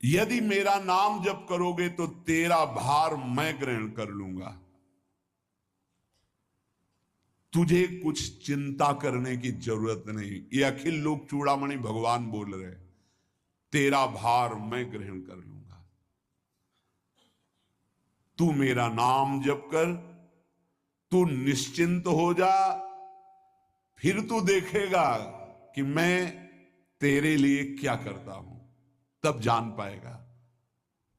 यदि मेरा नाम जप करोगे तो तेरा भार मैं ग्रहण कर लूंगा। तुझे कुछ चिंता करने की जरूरत नहीं। ये अखिल लोक चूड़ामणि भगवान बोल रहे, तेरा भार मैं ग्रहण कर लूंगा। तू मेरा नाम जप कर, तू निश्चिंत हो जा, फिर तू देखेगा कि मैं तेरे लिए क्या करता हूं, तब जान पाएगा।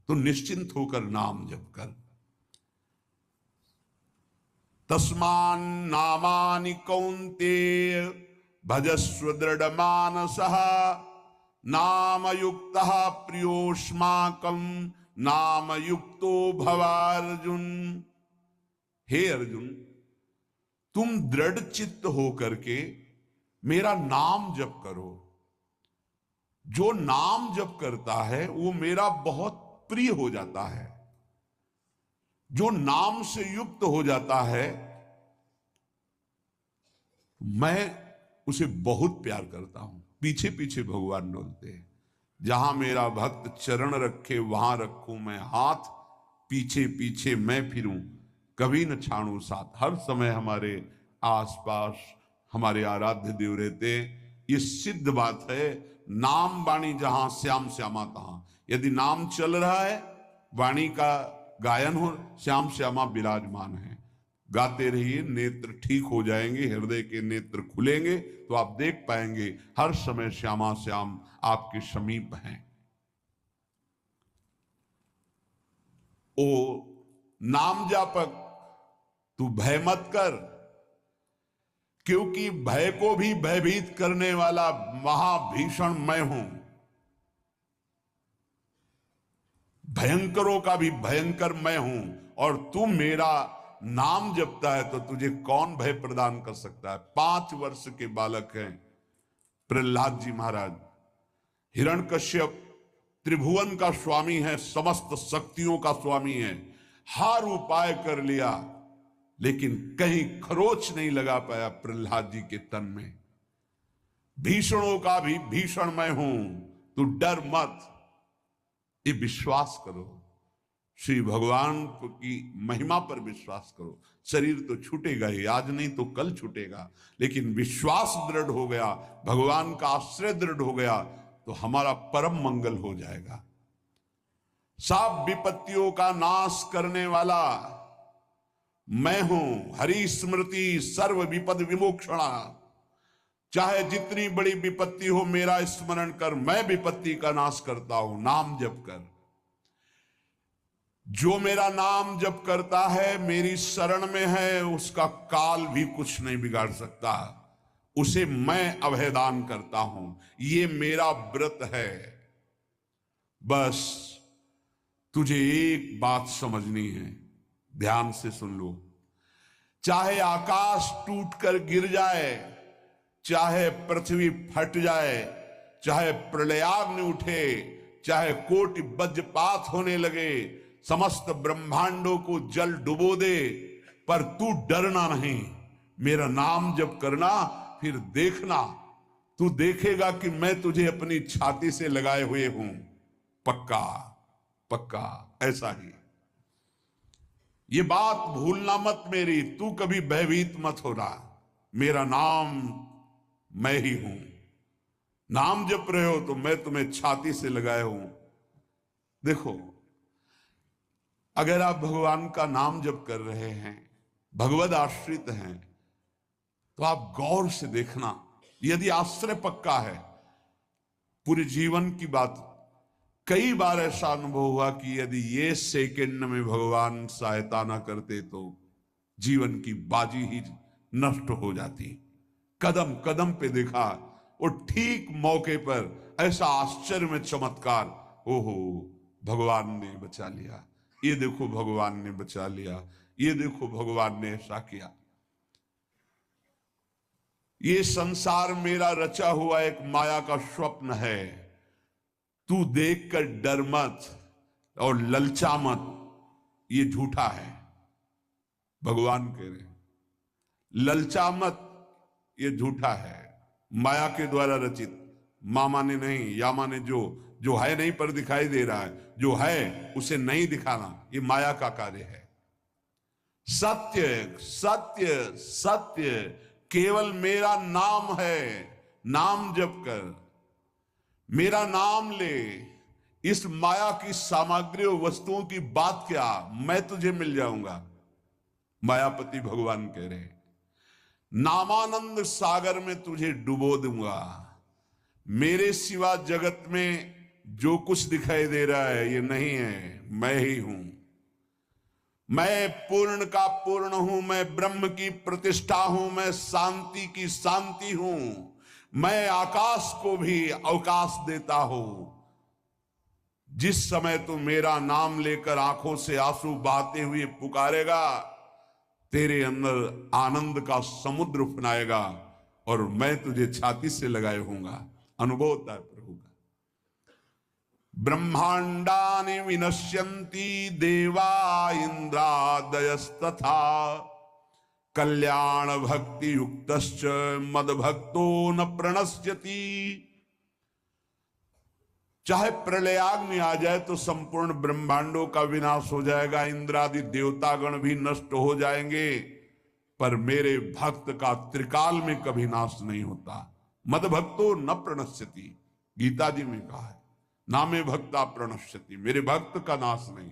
तो निश्चिंत होकर नाम जप कर। तस्मान नामानि कौन्तेय भजस्व दृढ़ मानसः नाम युक्तः प्रियोष्माकं नाम युक्तो भवार्जुन। हे अर्जुन, तुम दृढ़ चित्त होकर के मेरा नाम जप करो। जो नाम जप करता है वो मेरा बहुत प्रिय हो जाता है। जो नाम से युक्त हो जाता है मैं उसे बहुत प्यार करता हूं। पीछे पीछे भगवान बोलते हैं, जहां मेरा भक्त चरण रखे वहां रखूं मैं हाथ, पीछे पीछे मैं फिरूं कभी न छाड़ू साथ। हर समय हमारे आसपास हमारे आराध्य देव रहते। ये सिद्ध बात है। नाम वाणी जहां श्याम श्यामा तहां। यदि नाम चल रहा है, वाणी का गायन हो, श्याम श्यामा विराजमान है। गाते रहिए, नेत्र ठीक हो जाएंगे, हृदय के नेत्र खुलेंगे तो आप देख पाएंगे हर समय श्यामा श्याम आपके समीप हैं। ओ नाम जापक, तू भय मत कर, क्योंकि भय को भी भयभीत करने वाला महाभीषण मैं हूं। भयंकरों का भी भयंकर मैं हूं। और तू मेरा नाम जपता है तो तुझे कौन भय प्रदान कर सकता है। 5 वर्ष के बालक हैं प्रहलाद जी महाराज। हिरण्यकश्यप त्रिभुवन का स्वामी है, समस्त शक्तियों का स्वामी है। हर उपाय कर लिया लेकिन कहीं खरोच नहीं लगा पाया प्रहलाद जी के तन में। भीषणों का भी भीषण मैं हूं, तू डर मत, ये विश्वास करो। श्री भगवान की महिमा पर विश्वास करो। शरीर तो छूटेगा ही, आज नहीं तो कल छूटेगा, लेकिन विश्वास दृढ़ हो गया, भगवान का आश्रय दृढ़ हो गया तो हमारा परम मंगल हो जाएगा। सब विपत्तियों का नाश करने वाला मैं हूं। हरि स्मृति सर्व विपद विमोक्षणा। चाहे जितनी बड़ी विपत्ति हो मेरा स्मरण कर, मैं विपत्ति का नाश करता हूं। नाम जप कर। जो मेरा नाम जप करता है, मेरी शरण में है, उसका काल भी कुछ नहीं बिगाड़ सकता। उसे मैं अभयदान करता हूं। ये मेरा व्रत है। बस तुझे एक बात समझनी है, ध्यान से सुन लो। चाहे आकाश टूटकर गिर जाए, चाहे पृथ्वी फट जाए, चाहे प्रलयाग्नि उठे, चाहे कोटि वज्रपात होने लगे, समस्त ब्रह्मांडों को जल डुबो दे, पर तू डरना नहीं। मेरा नाम जप करना, फिर देखना, तू देखेगा कि मैं तुझे अपनी छाती से लगाए हुए हूं। पक्का पक्का ऐसा ही। ये बात भूलना मत मेरी। तू कभी भयभीत मत होना। मेरा नाम मैं ही हूं। नाम जप रहे हो तो मैं तुम्हें छाती से लगाए हूं। देखो, अगर आप भगवान का नाम जप कर रहे हैं, भगवद आश्रित हैं, तो आप गौर से देखना। यदि आश्रय पक्का है, पूरे जीवन की बात, कई बार ऐसा अनुभव हुआ कि यदि ये सेकंड में भगवान सहायता ना करते तो जीवन की बाजी ही नष्ट हो जाती। कदम कदम पे देखा, और ठीक मौके पर ऐसा आश्चर्य में चमत्कार, ओहो भगवान ने बचा लिया, ये देखो भगवान ने बचा लिया, ये देखो भगवान ने ऐसा किया। ये संसार मेरा रचा हुआ एक माया का स्वप्न है। तू देखकर डर मत और ललचा मत, ये झूठा है। भगवान कह रहे ललचा मत, ये झूठा है, माया के द्वारा रचित। मामा ने नहीं, यामा ने जो जो है नहीं पर दिखाई दे रहा है, जो है उसे नहीं दिखाना, ये माया का कार्य है। सत्य सत्य सत्य केवल मेरा नाम है। नाम जप कर, मेरा नाम ले। इस माया की सामग्री और वस्तुओं की बात क्या, मैं तुझे मिल जाऊंगा। मायापति भगवान कह रहे, नामानंद सागर में तुझे डुबो दूंगा। मेरे सिवा जगत में जो कुछ दिखाई दे रहा है ये नहीं है, मैं ही हूं। मैं पूर्ण का पूर्ण हूं, मैं ब्रह्म की प्रतिष्ठा हूं, मैं शांति की शांति हूं। मैं आकाश को भी अवकाश देता हूं। जिस समय तू मेरा नाम लेकर आंखों से आंसू बहाते हुए पुकारेगा, तेरे अंदर आनंद का समुद्र उफनाएगा और मैं तुझे छाती से लगाए होऊंगा। अनुभव होता है प्रभु का। ब्रह्मांडानि विनश्यन्ति देवा इंद्रादयस्तथा कल्याण भक्ति युक्तश्च मद भक्तो न प्रणश्यति। चाहे प्रलयाग्नि आ जाए तो संपूर्ण ब्रह्मांडों का विनाश हो जाएगा, इंद्रादि देवतागण भी नष्ट हो जाएंगे, पर मेरे भक्त का त्रिकाल में कभी नाश नहीं होता। मद भक्तो न प्रणश्यति, गीता जी में कहा है, नामे भक्ता प्रणश्यति, मेरे भक्त का नाश नहीं।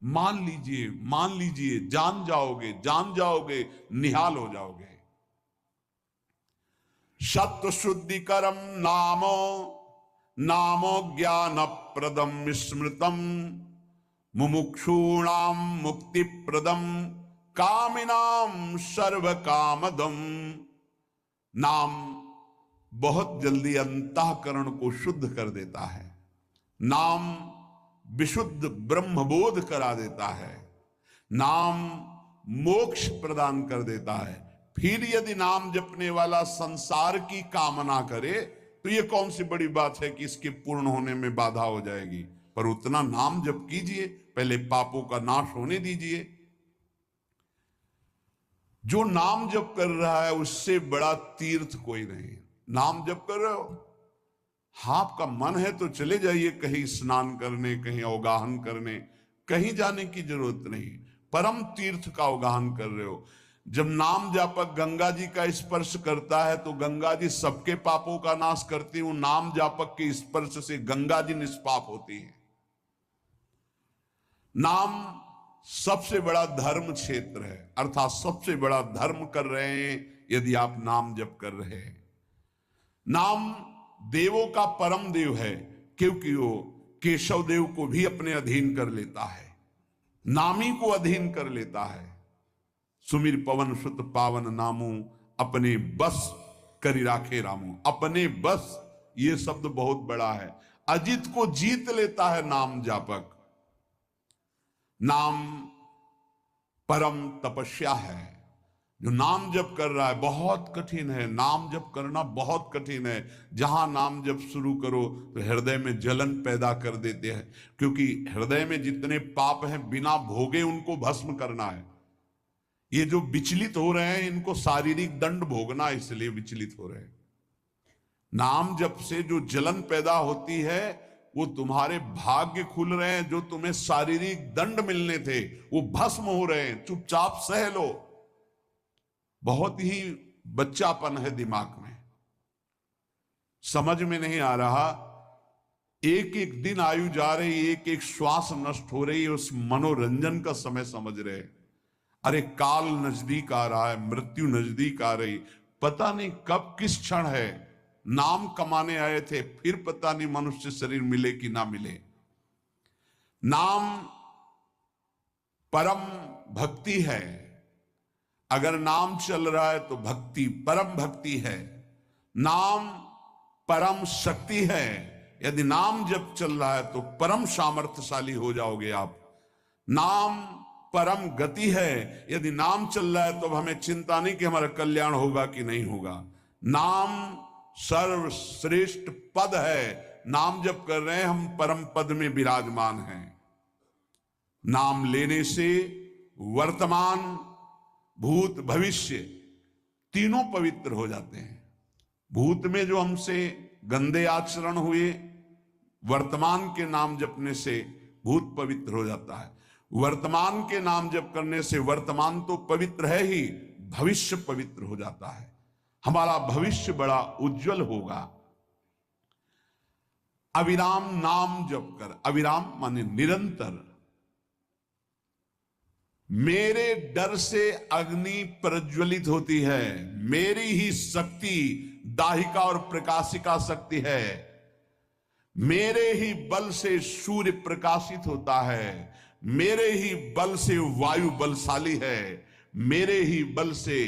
मान लीजिए, मान लीजिए, जान जाओगे, जान जाओगे, निहाल हो जाओगे। सत्व शुद्धिकरम नामो नामो ज्ञान प्रदम स्मृतम मुमुक्षूणाम मुक्ति प्रदम कामिनाम सर्व कामदम। नाम बहुत जल्दी अंतःकरण को शुद्ध कर देता है। नाम विशुद्ध ब्रह्मबोध करा देता है। नाम मोक्ष प्रदान कर देता है। फिर यदि नाम जपने वाला संसार की कामना करे तो ये कौन सी बड़ी बात है कि इसके पूर्ण होने में बाधा हो जाएगी। पर उतना नाम जप कीजिए, पहले पापों का नाश होने दीजिए। जो नाम जप कर रहा है उससे बड़ा तीर्थ कोई नहीं। नाम जप कर रहे हो, हाँ आपका मन है तो चले जाइए कहीं स्नान करने, कहीं अवगाहन करने, कहीं जाने की जरूरत नहीं। परम तीर्थ का अवगाहन कर रहे हो। जब नाम जापक गंगा जी का स्पर्श करता है तो गंगा जी सबके पापों का नाश करती हूं। नाम जापक के स्पर्श से गंगा जी निष्पाप होती है। नाम सबसे बड़ा धर्म क्षेत्र है, अर्थात सबसे बड़ा धर्म कर रहे हैं यदि आप नाम जप कर रहे हैं। नाम देवों का परम देव है, क्योंकि वो केशव देव को भी अपने अधीन कर लेता है, नामी को अधीन कर लेता है। सुमिर पवन सुत पावन नामू अपने बस करी राखे रामू। अपने बस, ये शब्द बहुत बड़ा है। अजित को जीत लेता है नाम जापक। नाम परम तपस्या है। जो नाम जप कर रहा है बहुत कठिन है, नाम जप करना बहुत कठिन है। जहां नाम जप शुरू करो तो हृदय में जलन पैदा कर देते हैं, क्योंकि हृदय में जितने पाप हैं बिना भोगे उनको भस्म करना है। ये जो विचलित हो रहे हैं इनको शारीरिक दंड भोगना, इसलिए विचलित हो रहे हैं। नाम जप से जो जलन पैदा होती है वो तुम्हारे भाग्य खुल रहे हैं। जो तुम्हें शारीरिक दंड मिलने थे वो भस्म हो रहे हैं। चुपचाप सह लो। बहुत ही बच्चापन है दिमाग में, समझ में नहीं आ रहा। एक एक दिन आयु जा रही, एक एक श्वास नष्ट हो रही है, उस मनोरंजन का समय समझ रहे। अरे काल नजदीक आ रहा है, मृत्यु नजदीक आ रही, पता नहीं कब किस क्षण है। नाम कमाने आए थे, फिर पता नहीं मनुष्य शरीर मिले कि ना मिले। नाम परम भक्ति है। अगर नाम चल रहा है तो भक्ति परम भक्ति है। नाम परम शक्ति है। यदि नाम जब चल रहा है तो परम सामर्थ्यशाली हो जाओगे आप। नाम परम गति है। यदि नाम चल रहा है तो हमें चिंता नहीं कि हमारा कल्याण होगा कि नहीं होगा। नाम सर्वश्रेष्ठ पद है। नाम जप कर रहे हैं हम, परम पद में विराजमान हैं। नाम लेने से वर्तमान भूत भविष्य तीनों पवित्र हो जाते हैं। भूत में जो हमसे गंदे आचरण हुए वर्तमान के नाम जपने से भूत पवित्र हो जाता है। वर्तमान के नाम जप करने से वर्तमान तो पवित्र है ही, भविष्य पवित्र हो जाता है। हमारा भविष्य बड़ा उज्जवल होगा। अविराम नाम जप कर, अविराम माने निरंतर। मेरे डर से अग्नि प्रज्वलित होती है, मेरी ही शक्ति दाहिका और प्रकाशिका शक्ति है, मेरे ही बल से सूर्य प्रकाशित होता है, मेरे ही बल से वायु बलशाली है, मेरे ही बल से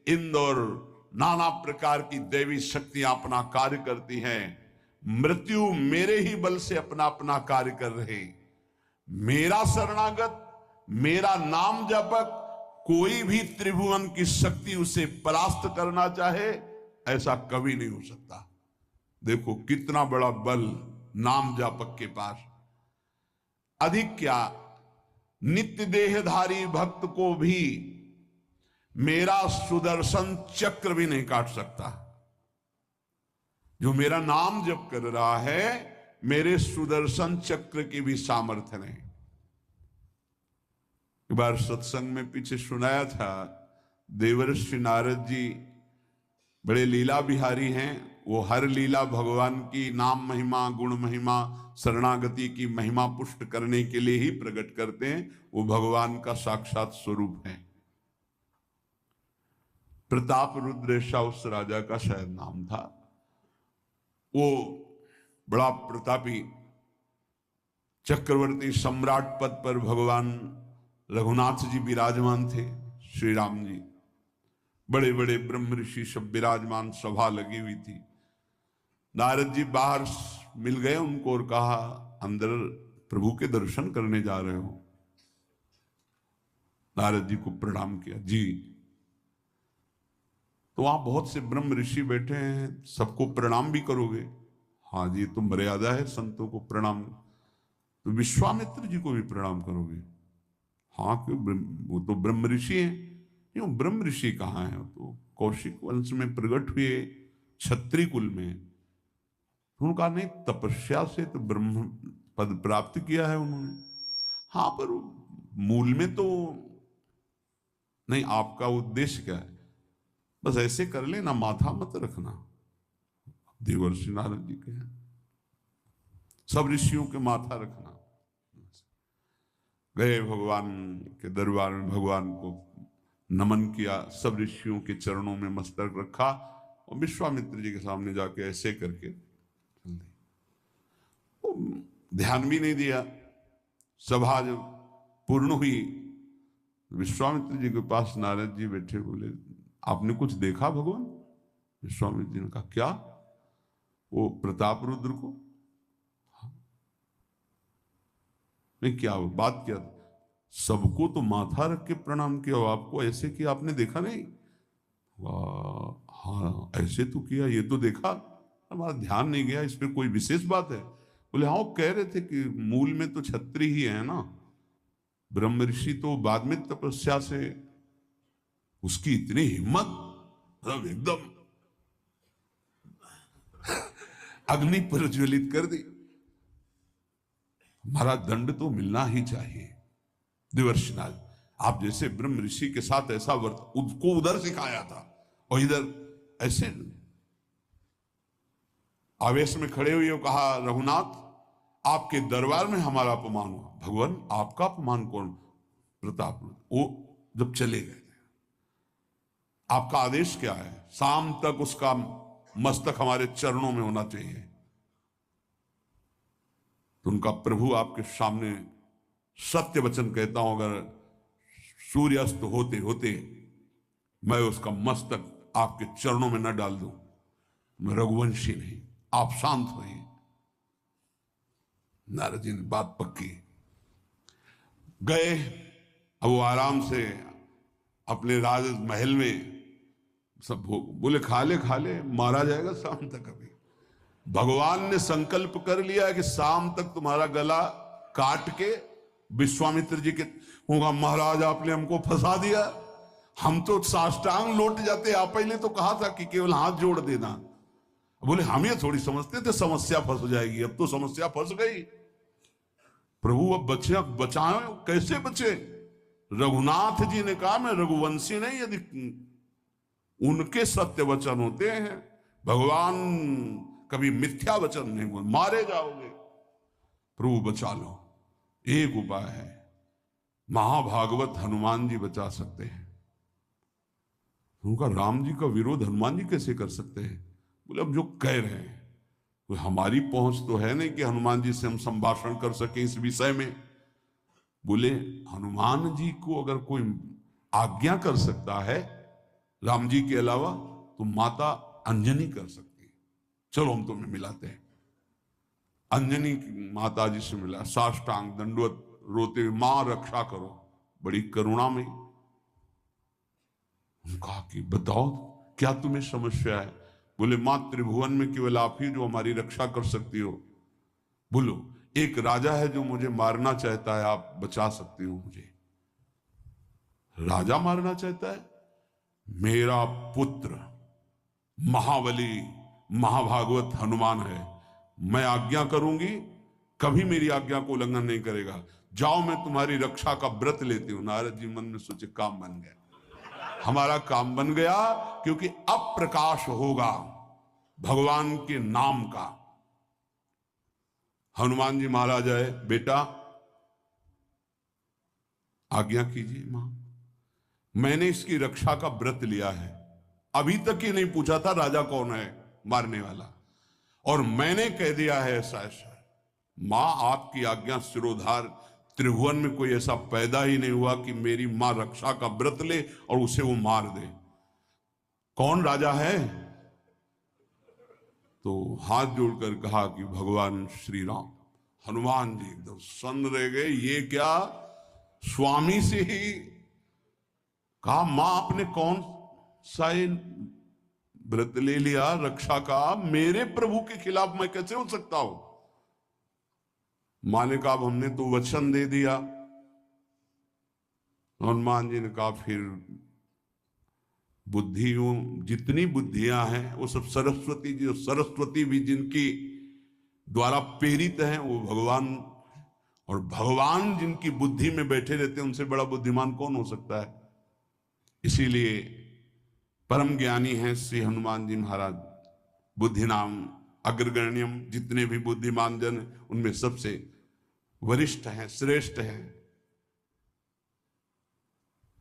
इंद्र और नाना प्रकार की देवी शक्तियां अपना कार्य करती हैं। मृत्यु मेरे ही बल से अपना अपना कार्य कर रहे। मेरा शरणागत, मेरा नाम जपक, कोई भी त्रिभुवन की शक्ति उसे परास्त करना चाहे ऐसा कभी नहीं हो सकता। देखो कितना बड़ा बल नाम जापक के पास। अधिक क्या, नित्य देहधारी भक्त को भी मेरा सुदर्शन चक्र भी नहीं काट सकता। जो मेरा नाम जप कर रहा है, मेरे सुदर्शन चक्र की भी सामर्थ्य नहीं। एक बार सत्संग में पीछे सुनाया था, देवर्षि नारद जी बड़े लीला बिहारी हैं। वो हर लीला भगवान की नाम महिमा, गुण महिमा, शरणागति की महिमा पुष्ट करने के लिए ही प्रकट करते हैं। वो भगवान का साक्षात स्वरूप है। प्रताप रुद्र ऐसा उस राजा का शायद नाम था। वो बड़ा प्रतापी चक्रवर्ती सम्राट पद पर भगवान रघुनाथ जी विराजमान थे। श्री राम जी, बड़े बड़े ब्रह्म ऋषि सब विराजमान, सभा लगी हुई थी। नारद जी बाहर मिल गए उनको और कहा, अंदर प्रभु के दर्शन करने जा रहे हो? नारद जी को प्रणाम किया। जी। तो वहां बहुत से ब्रह्म ऋषि बैठे हैं, सबको प्रणाम भी करोगे? हाँ जी, तो मर्यादा है संतों को प्रणाम। तो विश्वामित्र जी को भी प्रणाम करोगे? हाँ, क्यों, वो तो ब्रह्म ऋषि हैं। क्यों, ब्रह्म ऋषि कहाँ हैं? तो कौशिक वंश में प्रकट हुए, क्षत्रिय कुल में। उनका नहीं, तपस्या से तो ब्रह्म पद प्राप्त किया है उन्होंने। हाँ, पर मूल में तो नहीं। आपका उद्देश्य क्या है? बस ऐसे कर लेना, माथा मत रखना। देवर्षि नारद जी के हैं, सब ऋषियों के माथा रखना। गए भगवान के दरबार में, भगवान को नमन किया, सब ऋषियों के चरणों में मस्तक रखा और विश्वामित्र जी के सामने जाके ऐसे करके ध्यान भी नहीं दिया। सभा जब पूर्ण हुई, विश्वामित्र जी के पास नारद जी बैठे, बोले, आपने कुछ देखा भगवान? विश्वामित्र जी ने कहा, क्या? वो प्रताप रुद्र को? नहीं, क्या बात क्या? सबको तो माथा रख के प्रणाम किया, आपको ऐसे किया, आपने देखा नहीं? वाह, हाँ ऐसे तो किया, ये तो देखा, हमारा ध्यान नहीं गया। इस पर कोई विशेष बात है? बोले, हाँ, वो कह रहे थे कि मूल में तो क्षत्रिय ही है ना, ब्रह्म ऋषि तो बाद में तपस्या से, उसकी इतनी हिम्मत, मतलब एकदम अग्नि प्रज्वलित कर दी। हमारा दंड तो मिलना ही चाहिए। देवर्षि नारद, आप जैसे ब्रह्म ऋषि के साथ ऐसा वर्त उसको उधर सिखाया था और इधर ऐसे आवेश में खड़े हुए कहा, रघुनाथ, आपके दरबार में हमारा अपमान हुआ। भगवान, आपका अपमान कौन? प्रताप। वो जब चले गए, आपका आदेश क्या है? शाम तक उसका मस्तक हमारे चरणों में होना चाहिए। तो उनका प्रभु आपके सामने सत्य वचन कहता हूं, अगर सूर्यास्त होते होते मैं उसका मस्तक आपके चरणों में न डाल दूं, मैं रघुवंशी नहीं। आप शांत होइए। नारद जी ने बात पक्की। गए, अब वो आराम से अपने राज महल में सब बोले, खा ले, मारा जाएगा शाम तक। अभी भगवान ने संकल्प कर लिया है कि शाम तक तुम्हारा गला काट के विश्वामित्र जी के होगा, महाराज आपने हमको फंसा दिया, हम तो साष्टांग लौट जाते। आप पहले तो कहा था कि केवल हाथ जोड़ देना, बोले हम ये थोड़ी समझते थे समस्या फंस जाएगी, अब तो समस्या फंस गई। प्रभु अब बचे, बचाए कैसे बचे? रघुनाथ जी ने कहा मैं रघुवंशी नहीं, यदि उनके सत्य वचन होते हैं, भगवान कभी मिथ्या वचन नहीं बोल, मारे जाओगे, प्रभु बचा लो। एक उपाय है, महाभागवत हनुमान जी बचा सकते हैं। उनका राम जी का विरोध हनुमान जी कैसे कर सकते हैं? बोले अब जो कह रहे हैं तो हमारी पहुंच तो है नहीं कि हनुमान जी से हम संभाषण कर सके इस विषय में। बोले हनुमान जी को अगर कोई आज्ञा कर सकता है राम जी के अलावा तो माता अंजनी कर सकती है, चलो हम तुम्हें मिलाते हैं। अंजनी माता जी से मिला, साष्टांग दंडवत रोते, मां रक्षा करो, बड़ी करुणा में। कहा कि बताओ क्या तुम्हें समस्या है? बोले मां त्रिभुवन में केवल आप ही जो हमारी रक्षा कर सकती हो। बोलो एक राजा है जो मुझे मारना चाहता है, आप बचा सकती हो मुझे? राजा मारना चाहता है? मेरा पुत्र महाबली महाभागवत हनुमान है, मैं आज्ञा करूंगी, कभी मेरी आज्ञा को उल्लंघन नहीं करेगा, जाओ मैं तुम्हारी रक्षा का व्रत लेती हूं। नारद जी मन में सोचे काम बन गया, हमारा काम बन गया, क्योंकि अब प्रकाश होगा भगवान के नाम का। हनुमान जी महाराज आए, बेटा आज्ञा कीजिए मां, मैंने इसकी रक्षा का व्रत लिया है, अभी तक ही नहीं पूछा था राजा कौन है मारने वाला, और मैंने कह दिया है ऐसा ऐसा। मां आपकी आज्ञा सिरोधार, त्रिभुवन में कोई ऐसा पैदा ही नहीं हुआ कि मेरी मां रक्षा का व्रत ले और उसे वो मार दे। कौन राजा है? तो हाथ जोड़कर कहा कि भगवान श्री राम। हनुमान जी एकदम सन्न रह गए, ये क्या? स्वामी से ही कहा मां आपने कौन सा व्रत ले लिया रक्षा का? मेरे प्रभु के खिलाफ मैं कैसे हो सकता हूं? मां ने कहा हमने तो वचन दे दिया। हनुमान जी ने कहा फिर बुद्धियों जितनी बुद्धियां हैं वो सब सरस्वती जी, सरस्वती भी जिनकी द्वारा प्रेरित हैं वो भगवान, और भगवान जिनकी बुद्धि में बैठे रहते हैं उनसे बड़ा बुद्धिमान कौन हो सकता है? इसीलिए परम ज्ञानी हैं श्री हनुमान जी महाराज, बुद्धि नाम अग्रगण्यम, जितने भी बुद्धिमान जन उनमें सबसे वरिष्ठ हैं, श्रेष्ठ हैं।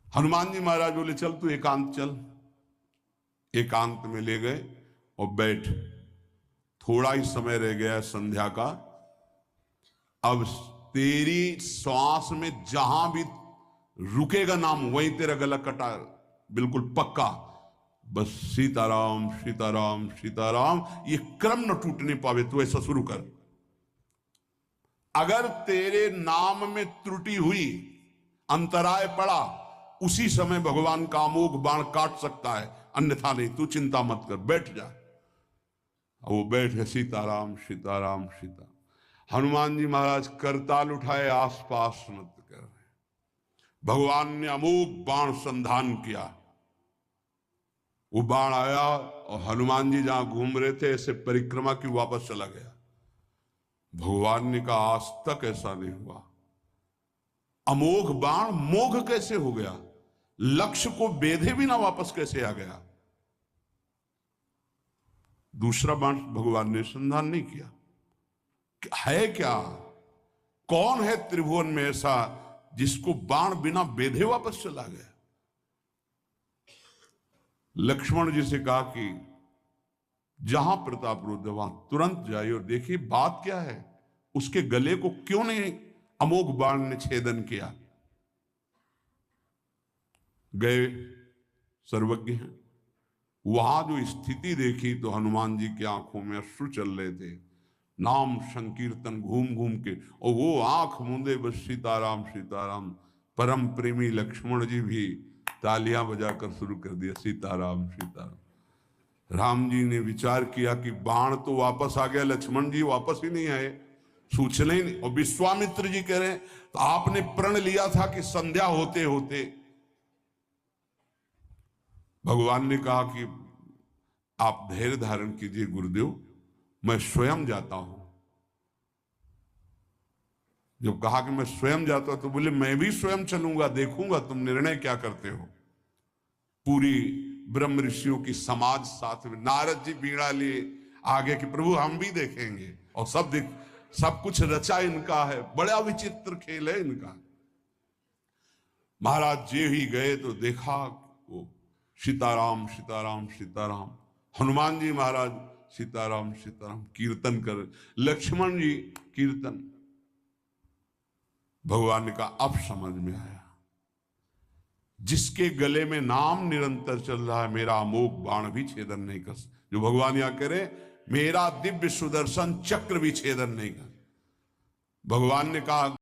हनुमान जी महाराज बोले चल तू एकांत चल। एकांत में ले गए और बैठ, थोड़ा ही समय रह गया संध्या का, अब तेरी श्वास में जहां भी रुकेगा नाम वहीं तेरा गला कटा, बिल्कुल पक्का। बस सीताराम सीताराम सीताराम, ये क्रम न टूटने पावे, तू ऐसा शुरू कर। अगर तेरे नाम में त्रुटि हुई, अंतराय पड़ा, उसी समय भगवान का अमोघ बाण काट सकता है, अन्यथा नहीं। तू चिंता मत कर, बैठ जा। वो बैठ गए, सीताराम सीताराम सीता। हनुमान जी महाराज करताल उठाए, आसपास मत कर रहे। भगवान ने अमोघ बाण संधान किया, वो बाण आया और हनुमान जी जहां घूम रहे थे ऐसे परिक्रमा की वापस चला गया। भगवान ने कहा आज तक ऐसा नहीं हुआ, अमोघ बाण मोघ कैसे हो गया? लक्ष्य को बेधे बिना वापस कैसे आ गया? दूसरा बाण भगवान ने संधान नहीं किया। है क्या? कौन है त्रिभुवन में ऐसा जिसको बाण बिना बेधे वापस चला गया? लक्ष्मण जी से कहा कि जहां प्रताप रुद्र वहां तुरंत जाइए और देखिए बात क्या है, उसके गले को क्यों नहीं अमोघ बाण ने छेदन किया। गए, सर्वज्ञ हैं। वहां जो स्थिति देखी तो हनुमान जी की आंखों में अश्रु चल रहे थे। नाम संकीर्तन घूम घूम के, और वो आंख मूंदे बस सीताराम सीताराम। परम प्रेमी लक्ष्मण जी भी तालियां बजाकर शुरू कर दिया, सीताराम सीताराम। राम जी ने विचार किया कि बाण तो वापस आ गया, लक्ष्मण जी वापस ही नहीं आए, सूचना ही नहीं। और विश्वामित्र जी कह रहे हैं तो आपने प्रण लिया था कि संध्या होते होते। भगवान ने कहा कि आप धैर्य धारण कीजिए गुरुदेव, मैं स्वयं जाता हूं। जब कहा कि मैं स्वयं जाता हूं तो बोले मैं भी स्वयं चलूंगा, देखूंगा तुम निर्णय क्या करते हो। पूरी ब्रह्म ऋषियों की समाज साथ में, नारद जी बीड़ा लिए आगे कि प्रभु हम भी देखेंगे, और सब कुछ रचा इनका है, बड़ा विचित्र खेल है इनका। महाराज जी ही गए तो देखा वो सीताराम सीताराम सीताराम, हनुमान जी महाराज सीताराम सीताराम कीर्तन कर, लक्ष्मण जी कीर्तन। भगवान ने कहा अब समझ में आया, जिसके गले में नाम निरंतर चल रहा है, मेरा अमोघ बाण भी छेदन नहीं कर, जो भगवान यहां करे मेरा दिव्य सुदर्शन चक्र भी छेदन नहीं कर। भगवान ने कहा